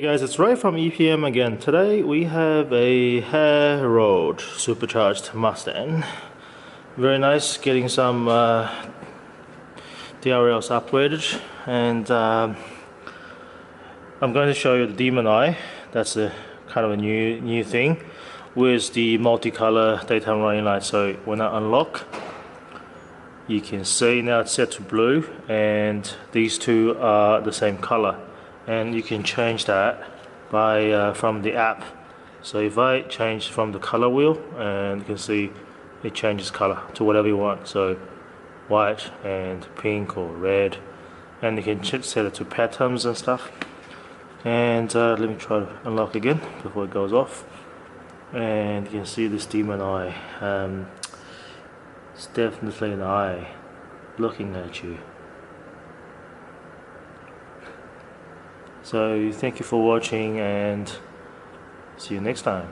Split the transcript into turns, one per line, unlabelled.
Hey guys, it's Ray from EPM again. Today we have a hair rolled supercharged Mustang. Very nice, getting some DRLs upgraded, and I'm going to show you the Demon Eye. That's a kind of a new thing with the multicolor daytime running light. So when I unlock, you can see now it's set to blue, and these two are the same color, and you can change that by from the app. So if I change from the color wheel, and you can see it changes color to whatever you want, so white and pink or red, and you can set it to patterns and stuff. And let me try to unlock again before it goes off, and you can see this Demon Eye. It's definitely an eye looking at you. So thank you for watching, and see you next time.